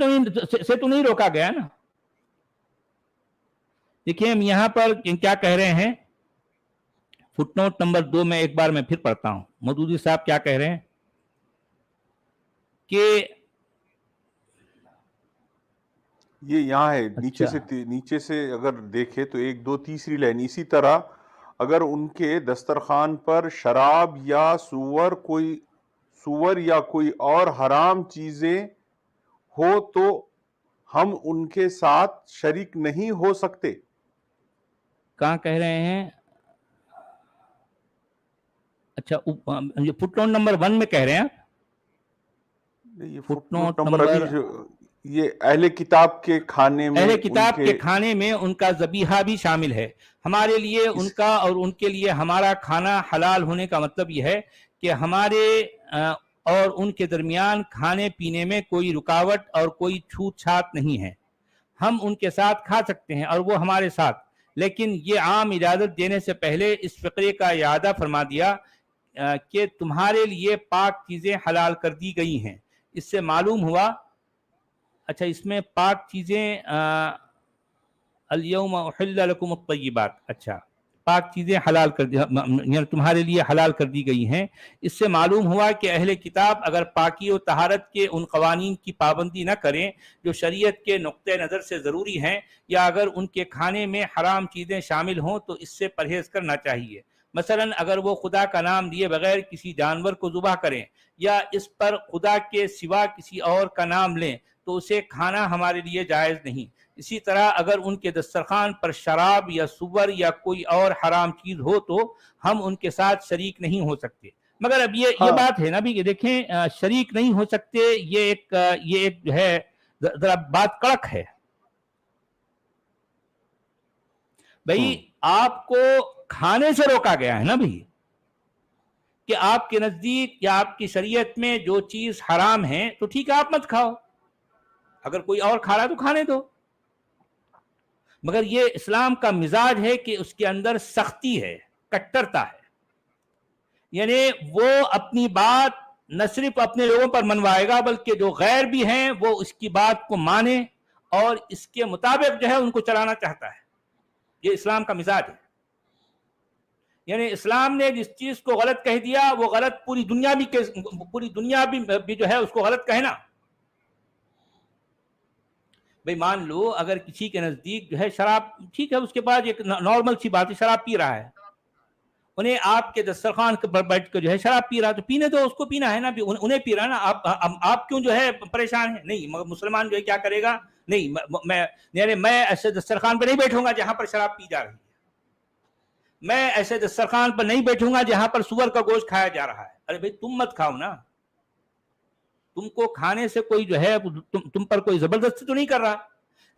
تو نہیں روکا گیا نا. دیکھیں ہم یہاں پر کیا کہہ رہے ہیں، فٹ نوٹ نمبر 2 میں ایک بار میں پھر پڑھتا ہوں. مودودی صاحب کیا کہہ رہے ہیں کہ یہ یہاں ہے نیچے سے اگر دیکھے تو 1 2 تیسری لائن، اسی طرح اگر ان کے دسترخوان پر شراب یا سور یا کوئی اور حرام چیزیں ہو تو ہم ان کے ساتھ شریک نہیں ہو سکتے. کہاں کہہ رہے ہیں؟ اچھا، فٹ نوٹ نمبر 1 میں کہہ رہے ہیں. یہ فٹ نوٹ نمبر یہ اہل کتاب کے کھانے میں ان کا ذبیحہ بھی شامل ہے. ہمارے لیے ان کا اور ان کے لیے ہمارا کھانا حلال ہونے کا مطلب یہ ہے کہ ہمارے اور ان کے درمیان کھانے پینے میں کوئی رکاوٹ اور کوئی چھوت چھات نہیں ہے. ہم ان کے ساتھ کھا سکتے ہیں اور وہ ہمارے ساتھ، لیکن یہ عام اجازت دینے سے پہلے اس فقرے کا اعادہ فرما دیا کہ تمہارے لیے پاک چیزیں حلال کر دی گئی ہیں. اس سے معلوم ہوا، اچھا اس میں پاک چیزیں الیوم احل لکم الطیبات، اچھا پاک چیزیں حلال کر دی، یعنی تمہارے لیے حلال کر دی گئی ہیں. اس سے معلوم ہوا کہ اہل کتاب اگر پاکی و طہارت کے ان قوانین کی پابندی نہ کریں جو شریعت کے نقطہ نظر سے ضروری ہیں، یا اگر ان کے کھانے میں حرام چیزیں شامل ہوں تو اس سے پرہیز کرنا چاہیے. مثلا اگر وہ خدا کا نام لیے بغیر کسی جانور کو ذبح کریں یا اس پر خدا کے سوا کسی اور کا نام لیں تو اسے کھانا ہمارے لیے جائز نہیں. اسی طرح اگر ان کے دسترخوان پر شراب یا سور یا کوئی اور حرام چیز ہو تو ہم ان کے ساتھ شریک نہیں ہو سکتے. مگر اب یہ بات ہے نا بھی کہ دیکھیں شریک نہیں ہو سکتے، یہ ایک جو ہے ذرا بات کڑک ہے. بھائی آپ کو کھانے سے روکا گیا ہے نا بھی کہ آپ کے نزدیک یا آپ کی شریعت میں جو چیز حرام ہے تو ٹھیک ہے آپ مت کھاؤ، اگر کوئی اور کھا رہا ہے تو کھانے دو. مگر یہ اسلام کا مزاج ہے کہ اس کے اندر سختی ہے، کٹرتا ہے. یعنی وہ اپنی بات نہ صرف اپنے لوگوں پر منوائے گا بلکہ جو غیر بھی ہیں وہ اس کی بات کو مانے اور اس کے مطابق جو ہے ان کو چلانا چاہتا ہے. یہ اسلام کا مزاج ہے. یعنی اسلام نے جس چیز کو غلط کہہ دیا وہ غلط پوری دنیا بھی جو ہے اس کو غلط کہنا. بھئی مان لو اگر کسی کے نزدیک جو ہے شراب، ٹھیک ہے اس کے بعد ایک نارمل سی بات ہے، شراب پی رہا ہے، انہیں آپ کے دسترخوان پر بیٹھ کے جو ہے شراب پی رہا تو پینے دو، اس کو پینا ہے نا، انہیں پی رہا ہے نا، آپ کیوں جو ہے پریشان ہیں؟ نہیں، مگر مسلمان جو ہے کیا کرے گا، نہیں میں ایسے دسترخوان پہ نہیں بیٹھوں گا جہاں پر شراب پی جا رہی ہے، میں ایسے دسترخوان پر نہیں بیٹھوں گا جہاں پر سور کا گوشت کھایا جا رہا ہے. ارے بھئی تم مت کھاؤ نا، تم کو کھانے سے کوئی جو ہے تم پر کوئی زبردستی تو نہیں کر رہا،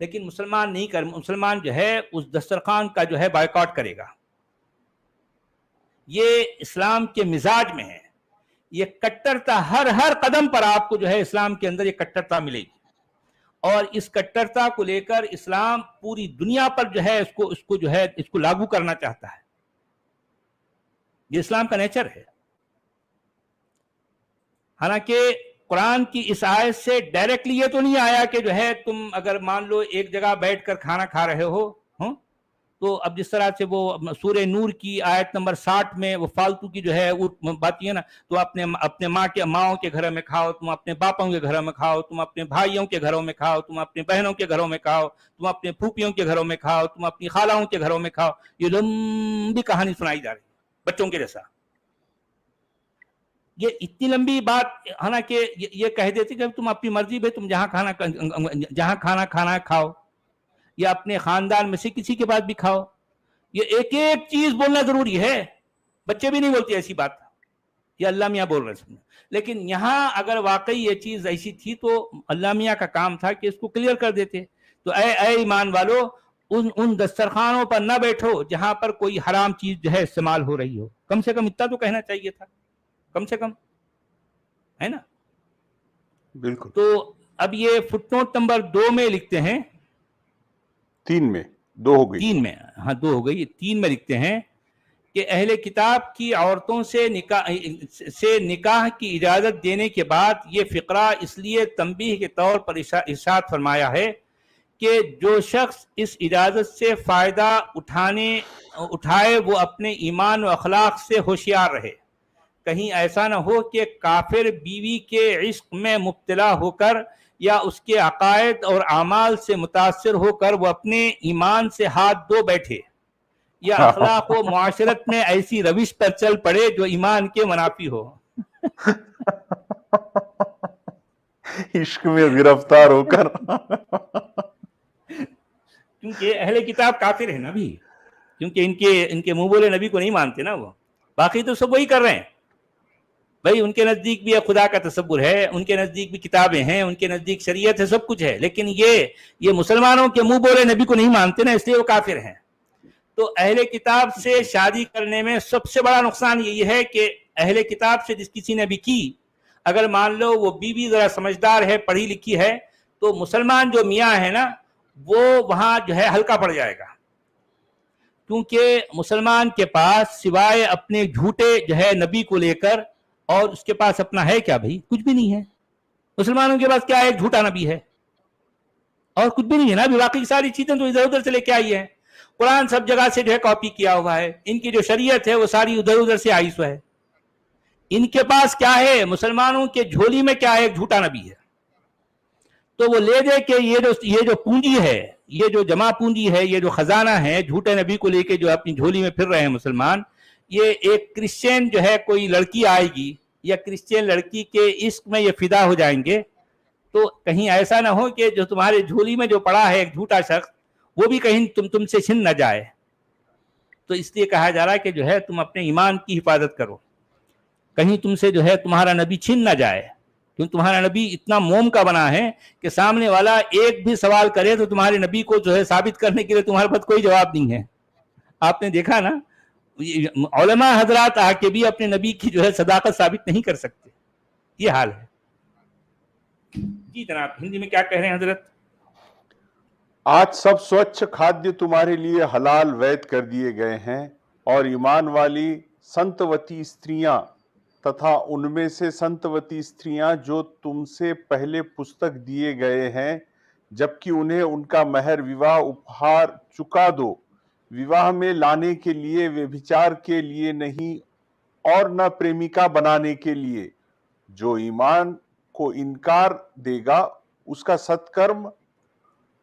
لیکن مسلمان جو ہے اس دسترخوان کا جو ہے بائیکاٹ کرے گا. یہ اسلام کے مزاج میں ہے. یہ کٹرتا ہر قدم پر آپ کو جو ہے اسلام کے اندر یہ کٹرتا ملے گی، اور اس کٹرتا کو لے کر اسلام پوری دنیا پر جو ہے اس کو لاگو کرنا چاہتا ہے. یہ اسلام کا نیچر ہے. حالانکہ قرآن کی اس آیت سے ڈائریکٹلی یہ تو نہیں آیا کہ جو ہے تم اگر مان لو ایک جگہ بیٹھ کر کھانا کھا رہے ہو تو اب جس طرح سے وہ سورہ نور کی آیت نمبر 60 میں وہ فالتو کی جو ہے وہ بات ہے نا، تو اپنے ماؤں کے گھروں میں کھاؤ، تم اپنے باپوں کے گھروں میں کھاؤ، تم اپنے بھائیوں کے گھروں میں کھاؤ، تم اپنے بہنوں کے گھروں میں کھاؤ، تم اپنے پھوپھیوں کے گھروں میں کھاؤ، تم اپنی خالاؤں کے گھروں میں کھاؤ. یہ لمبی کہانی سنائی جا رہی ہے بچوں کے جیسا. یہ اتنی لمبی بات، حالانکہ یہ کہہ دیتے کہ تم اپنی مرضی پہ تم جہاں کھانا کھانا ہے کھاؤ، یا اپنے خاندان میں سے کسی کے بعد بھی کھاؤ. یہ ایک ایک چیز بولنا ضروری ہے. بچے بھی نہیں بولتے ایسی بات، یہ اللہ میاں بول رہے ہیں. لیکن یہاں اگر واقعی یہ چیز ایسی تھی تو اللہ میاں کا کام تھا کہ اس کو کلیئر کر دیتے. تو اے ایمان والو، ان دسترخوانوں پر نہ بیٹھو جہاں پر کوئی حرام چیز جو ہے استعمال ہو رہی ہو. کم سے کم اتنا تو کہنا چاہیے تھا، کم سے کم، ہے نا؟ بالکل. تو اب یہ فٹ نوٹ نمبر 2 میں لکھتے ہیں، 3 میں 2 ہو گئی، 3 میں، ہاں 2 ہو گئی، 3 میں لکھتے ہیں کہ اہل کتاب کی عورتوں سے نکاح کی اجازت دینے کے بعد یہ فقرہ اس لیے تنبیہ کے طور پر ارشاد فرمایا ہے کہ جو شخص اس اجازت سے فائدہ اٹھائے وہ اپنے ایمان و اخلاق سے ہوشیار رہے. کہیں ایسا نہ ہو کہ کافر بیوی کے عشق میں مبتلا ہو کر یا اس کے عقائد اور اعمال سے متاثر ہو کر وہ اپنے ایمان سے ہاتھ دھو بیٹھے، یا اخلاق و معاشرت میں ایسی روش پر چل پڑے جو ایمان کے منافی ہو. عشق میں گرفتار ہو کر. کیونکہ اہل کتاب کافر ہے نا بھی، کیونکہ ان کے منہ بولے نبی کو نہیں مانتے نا وہ. باقی تو سب وہی کر رہے ہیں بھائی. ان کے نزدیک بھی خدا کا تصور ہے، ان کے نزدیک بھی کتابیں ہیں، ان کے نزدیک شریعت ہے، سب کچھ ہے، لیکن یہ مسلمانوں کے منہ بولے نبی کو نہیں مانتے نا، اس لیے وہ کافر ہیں. تو اہل کتاب سے شادی کرنے میں سب سے بڑا نقصان یہی ہے کہ اہل کتاب سے جس کسی نے بھی کی اگر مان لو وہ بیوی ذرا سمجھدار ہے, پڑھی لکھی ہے, تو مسلمان جو میاں ہے نا وہ وہاں جو ہے ہلکا پڑ جائے گا, کیونکہ مسلمان کے پاس سوائے اپنے جھوٹے جو ہے نبی کو لے کر اور اس کے پاس اپنا ہے کیا بھائی؟ کچھ بھی نہیں ہے. مسلمانوں کے پاس کیا ہے؟ ایک جھوٹا نبی ہے اور کچھ بھی نہیں ہے نا. ابھی باقی ساری چیزیں تو ادھر ادھر سے لے کے آئی ہے. قرآن سب جگہ سے جو ہے کاپی کیا ہوا ہے. ان کی جو شریعت ہے وہ ساری ادھر ادھر سے آئی سو ہے. ان کے پاس کیا ہے؟ مسلمانوں کے جھولی میں کیا ہے؟ ایک جھوٹا نبی ہے. تو وہ لے دے کہ یہ جو پونجی ہے, یہ جو جمع پونجی ہے, یہ جو خزانہ ہے جھوٹے نبی کو لے کے جو اپنی جھولی میں پھر رہے ہیں مسلمان, یہ ایک کرسچین جو ہے کوئی لڑکی آئے گی یا کرسچین لڑکی کے عشق میں یہ فدا ہو جائیں گے, تو کہیں ایسا نہ ہو کہ جو تمہارے جھولی میں جو پڑا ہے ایک جھوٹا شخص وہ بھی کہیں تم سے چھن نہ جائے. تو اس لیے کہا جا رہا ہے کہ جو ہے تم اپنے ایمان کی حفاظت کرو, کہیں تم سے جو ہے تمہارا نبی چھن نہ جائے, کیونکہ تمہارا نبی اتنا موم کا بنا ہے کہ سامنے والا ایک بھی سوال کرے تو تمہارے نبی کو جو ہے ثابت کرنے کے لیے تمہارے پاس کوئی جواب نہیں ہے. آپ نے دیکھا نا, علماء حضرات آ کے بھی اپنے نبی کی جو ہے صداقت ثابت نہیں کر سکتے. یہ حال ہے. جی جناب, ہندی میں کیا کہہ رہے ہیں حضرت؟ آج سب سوچھ کھادیہ تمہارے لیے حلال وید کر دیے گئے ہیں, اور ایمان والی سنتوتی استریاں تتھا ان میں سے سنتوتی استریاں جو تم سے پہلے پستک دیے گئے ہیں, جبکہ انہیں ان کا مہر وواہ اپہار چکا دو, وواہ میں لانے کے لیے, ویبھچار کے لیے نہیں, اور نہ پریمکا بنانے کے لیے. جو ایمان کو انکار دے گا اس کا ستکرم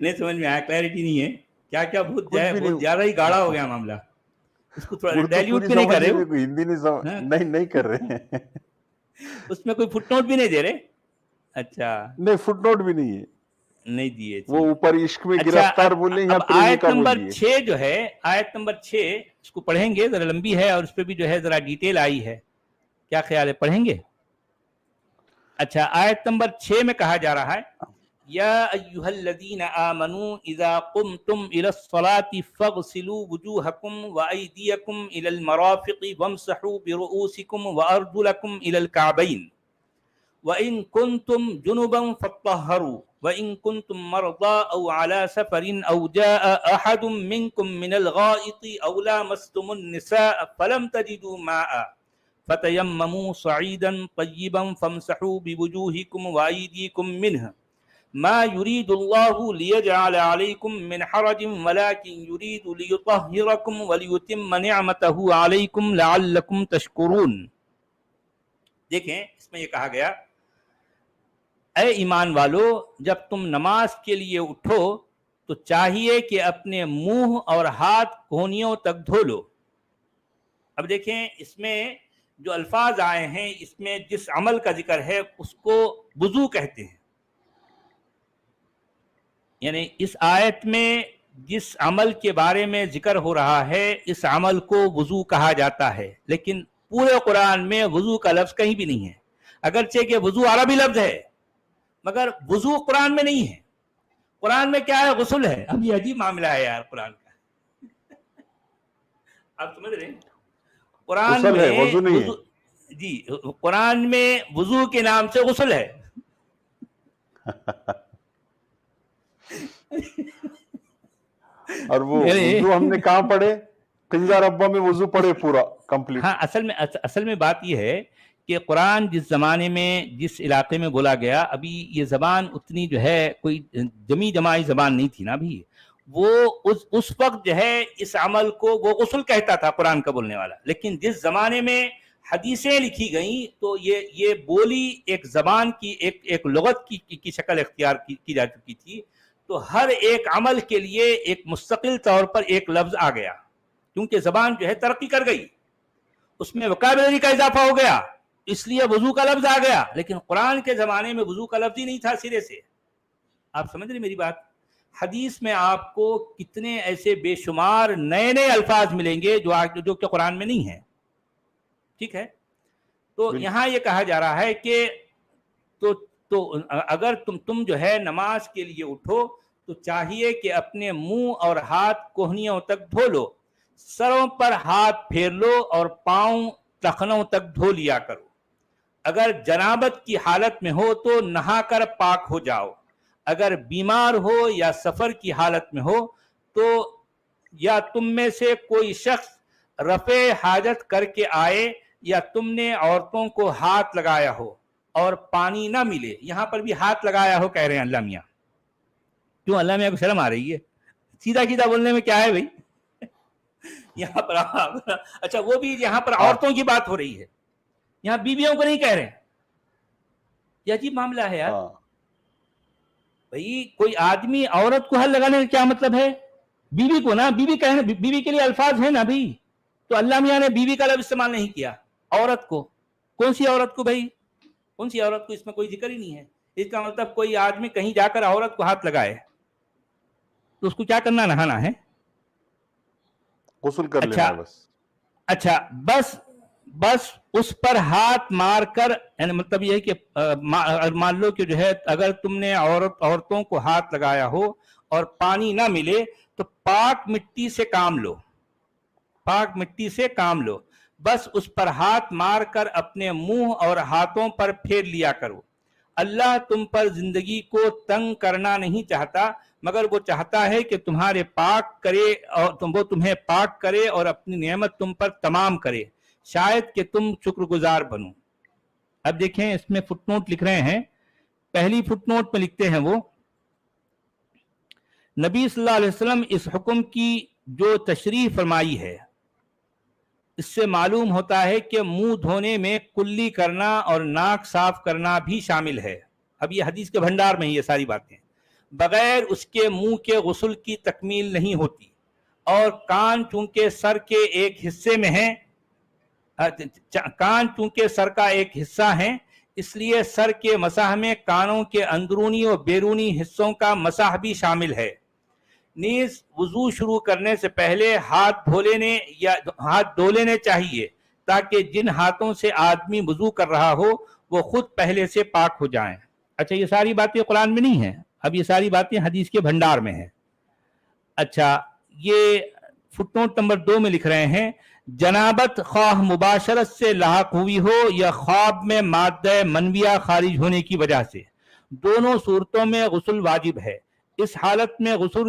نہیں سمجھ میں آیا, کلیئرٹی نہیں ہے. کیا کیا بہت زیادہ ہی گاڑا ہو گیا معاملہ. اس کو تھوڑا ڈیلیوٹ بھی نہیں کر رہے ہو, ہندی نہیں کر رہے ہیں. اس میں کوئی فٹ نوٹ بھی نہیں دے رہے. اچھا, نہیں فٹ نوٹ بھی نہیں ہے, نہیں دیے. وہ اوپر عشق میں گرفتار بولیں یا آیت نمبر 6 جو ہے, آیت نمبر 6 اس کو پڑھیں گے, ذرا لمبی ہے اور اس پہ بھی جو ہے ذرا ڈیٹیل آئی ہے. کیا خیال ہے, پڑھیں گے؟ اچھا, آیت نمبر 6 میں کہا جا رہا ہے, یا ایھا الذین آمنوا اذا قمتم الى الصلاة فاغسلوا وجوہکم وایدیکم الى المرافق وامسحوا برؤوسکم وارجلکم الى الکعبین وَإِن كُنتُمْ جُنُبًا فَاطَّهَّرُوا وَإِن كُنتُمْ مَرْضَىٰ أَوْ عَلَىٰ سَفَرٍ أَوْ جَاءَ أَحَدٌ مِّنكُم مِّنَ الْغَائِطِ أَوْ لَامَسْتُمُ النِّسَاءَ فَلَمْ تَجِدُوا مَاءً فَتَيَمَّمُوا صَعِيدًا طَيِّبًا فَامْسَحُوا بِوُجُوهِكُمْ وَأَيْدِيكُمْ مِنْهُ مَا يُرِيدُ اللَّهُ لِيَجْعَلَ عَلَيْكُم مِّنْ حَرَجٍ وَلَٰكِن يُرِيدُ لِيُطَهِّرَكُمْ وَلِيُتِمَّ نِعْمَتَهُ عَلَيْكُمْ لَعَلَّكُمْ تَشْكُرُونَ. دیکھیں اس میں یہ کہا گیا, اے ایمان والو, جب تم نماز کے لیے اٹھو تو چاہیے کہ اپنے منہ اور ہاتھ کونیوں تک دھو لو. اب دیکھیں اس میں جو الفاظ آئے ہیں اس میں جس عمل کا ذکر ہے اس کو وضو کہتے ہیں. یعنی اس آیت میں جس عمل کے بارے میں ذکر ہو رہا ہے اس عمل کو وضو کہا جاتا ہے, لیکن پورے قرآن میں وضو کا لفظ کہیں بھی نہیں ہے. اگرچہ کہ وضو عربی لفظ ہے مگر وضو قرآن میں نہیں ہے. قرآن میں کیا ہے؟ غسل ہے. اب یہ عجیب معاملہ ہے یار قرآن کا. آپ سمجھ رہے ہیں, قرآن میں وضو نہیں ہے. جی, قرآن میں وضو کے نام سے غسل ہے. اور وہ وضو ہم نے کہاں پڑھے؟ کنزا ربا میں وضو پڑھے پورا کمپلیٹ. ہاں, اصل میں بات یہ ہے کہ قرآن جس زمانے میں جس علاقے میں بولا گیا, ابھی یہ زبان اتنی جو ہے کوئی جماعی زبان نہیں تھی نا ابھی. وہ اس وقت جو ہے اس عمل کو وہ غسل کہتا تھا قرآن کا بولنے والا. لیکن جس زمانے میں حدیثیں لکھی گئیں تو یہ بولی ایک زبان کی ایک لغت کی شکل اختیار کی جا چکی تھی. تو ہر ایک عمل کے لیے ایک مستقل طور پر ایک لفظ آ گیا, کیونکہ زبان جو ہے ترقی کر گئی, اس میں وکیبلری کا اضافہ ہو گیا, اس لیے وضو کا لفظ آ گیا. لیکن قرآن کے زمانے میں وضو کا لفظ ہی نہیں تھا سرے سے. آپ سمجھ رہے میری بات؟ حدیث میں آپ کو کتنے ایسے بے شمار نئے نئے الفاظ ملیں گے جو کہ قرآن میں نہیں ہیں. ٹھیک ہے, تو یہاں یہ کہا جا رہا ہے کہ تو تو اگر تم جو ہے نماز کے لیے اٹھو تو چاہیے کہ اپنے منہ اور ہاتھ کوہنیوں تک دھو لو، سروں پر ہاتھ پھیر لو اور پاؤں ٹخنوں تک دھو لیا کرو۔ اگر جنابت کی حالت میں ہو تو نہا کر پاک ہو جاؤ، اگر بیمار ہو یا سفر کی حالت میں ہو تو یا تم میں سے کوئی شخص رفع حاجت کر کے آئے یا تم نے عورتوں کو ہاتھ لگایا ہو اور پانی نہ ملے، یہاں پر بھی ہاتھ لگایا ہو کہہ رہے ہیں اللہ میاں، کیوں اللہ میاں کو شرم آ رہی ہے؟ سیدھا سیدھا بولنے میں کیا ہے بھائی؟ یہاں پر اچھا وہ بھی یہاں پر عورتوں کی بات ہو رہی ہے، یہاں بیویوں کو نہیں کہہ رہے ہیں، یہ عجیب معاملہ ہے یار۔ بھائی کوئی آدمی عورت کو ہاتھ لگانے کا کیا مطلب ہے؟ بیوی کو نا، بیوی کہنا، بیوی کے لیے الفاظ ہیں نا بھائی، تو اللہ میاں نے بیوی کا لفظ استعمال نہیں کیا، عورت کو۔ کون سی عورت کو بھائی؟ کون سی عورت کو؟ اس میں کوئی ذکر ہی نہیں ہے۔ اس کا مطلب کوئی آدمی کہیں جا کر عورت کو ہاتھ لگائے تو اس کو کیا کرنا؟ نہانا ہے، غسل کر لینا ہے بس۔ اچھا بس اس پر ہاتھ مار کر، یعنی مطلب یہ ہے کہ مان لو کہ جو ہے اگر تم نے عورتوں کو ہاتھ لگایا ہو اور پانی نہ ملے تو پاک مٹی سے کام لو، پاک مٹی سے کام لو، بس اس پر ہاتھ مار کر اپنے منہ اور ہاتھوں پر پھیر لیا کرو۔ اللہ تم پر زندگی کو تنگ کرنا نہیں چاہتا، مگر وہ چاہتا ہے کہ تمہارے پاک کرے اور وہ تمہیں پاک کرے اور اپنی نعمت تم پر تمام کرے، شاید کہ تم شکر گزار بنو۔ اب دیکھیں اس میں فٹ نوٹ لکھ رہے ہیں، پہلی فٹ نوٹ میں لکھتے ہیں وہ نبی صلی اللہ علیہ وسلم اس حکم کی جو تشریح فرمائی ہے، اس سے معلوم ہوتا ہے کہ منہ دھونے میں کلی کرنا اور ناک صاف کرنا بھی شامل ہے۔ اب یہ حدیث کے بھنڈار میں ہی یہ ساری باتیں، بغیر اس کے منہ کے غسل کی تکمیل نہیں ہوتی، اور کان چونکہ سر کے ایک حصے میں ہیں، کان چونکہ سر کا ایک حصہ ہیں، اس لیے سر کے مسح میں کانوں کے اندرونی اور بیرونی حصوں کا مسح بھی شامل ہے۔ نیز وضو شروع کرنے سے پہلے ہاتھ دھو لینے چاہیے تاکہ جن ہاتھوں سے آدمی وضو کر رہا ہو وہ خود پہلے سے پاک ہو جائیں۔ اچھا یہ ساری باتیں قرآن میں نہیں ہیں، اب یہ ساری باتیں حدیث کے بھنڈار میں ہیں۔ اچھا یہ فٹ نوٹ نمبر 2 میں لکھ رہے ہیں، جنابت خواہ مباشرت سے لاحق ہوئی ہو یا خواب میں مادہ منویہ خارج ہونے کی وجہ سے، دونوں صورتوں میں غسل واجب ہے۔ اس حالت میں غسل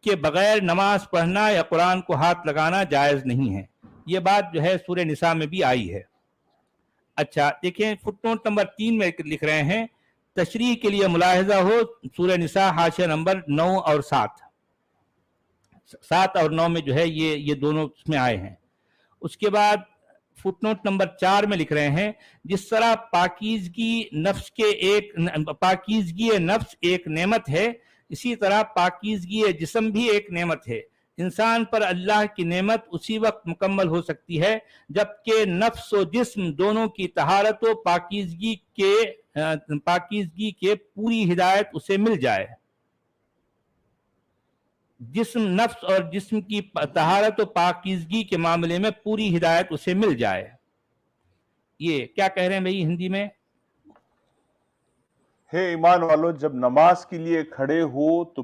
کے بغیر نماز پڑھنا یا قرآن کو ہاتھ لگانا جائز نہیں ہے۔ یہ بات جو ہے سورہ نساء میں بھی آئی ہے۔ اچھا دیکھیں فٹ نوٹ نمبر 3 میں لکھ رہے ہیں، تشریح کے لیے ملاحظہ ہو سورہ نساء حاشیہ نمبر 9 اور 7 اور 9 میں جو ہے یہ دونوں اس میں آئے ہیں۔ اس کے بعد فٹ نوٹ نمبر 4 میں لکھ رہے ہیں، جس طرح پاکیزگی نفس ایک نعمت ہے، اسی طرح پاکیزگی جسم بھی ایک نعمت ہے۔ انسان پر اللہ کی نعمت اسی وقت مکمل ہو سکتی ہے جبکہ نفس و جسم دونوں کی طہارت و پاکیزگی کے پوری ہدایت اسے مل جائے۔ نفس اور جسم کی طہارت و پاکیزگی کے معاملے میں پوری ہدایت اسے مل جائے۔ یہ کیا کہہ رہے ہیں بھائی ہندی میں؟ ہے ایمان والو، جب نماز کے لیے کھڑے ہو تو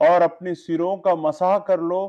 اور اپنے سروں کا مسح کر لو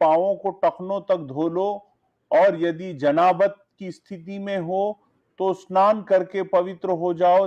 پاؤں کو ٹخنوں تک دھو لو، اور یدی جنابت کی استھتی میں ہو تو اسنان کر کے پوتر ہو جاؤ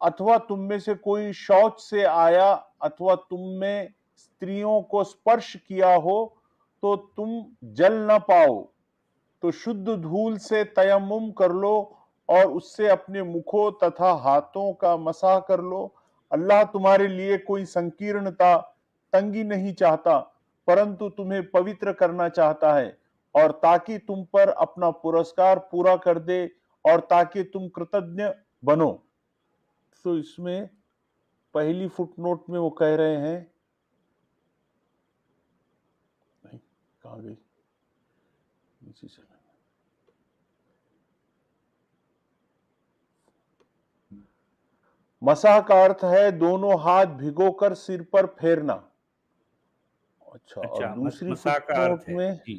اتھوا تم میں سے کوئی شوچ سے آیا اتھوا تم میں استریوں کو اسپرش کیا ہو تو تم جل نہ پاؤ تو شدھ دھول سے تیمم کر لو اور اس سے اپنے مکھوں تتھا ہاتھوں کا مسح کر لو۔ اللہ تمہارے لیے کوئی سنکیرنتا تنگی نہیں چاہتا پرنتو تمہیں پوتر کرنا چاہتا ہے، اور تاکہ تم پر اپنا پرسکار پورا کر دے اور تاکہ تم کرتجఞ بنو۔ تو اس میں پہلی فٹ نوٹ میں وہ کہہ رہے ہیں، کہاں گئی نیچے چلیں، مسح کا ارتھ ہے دونوں ہاتھ بھگو کر سر پر پھیرنا۔ اچھا اور دوسری مسح فٹ کا ارتھ نوٹ ہے میں جی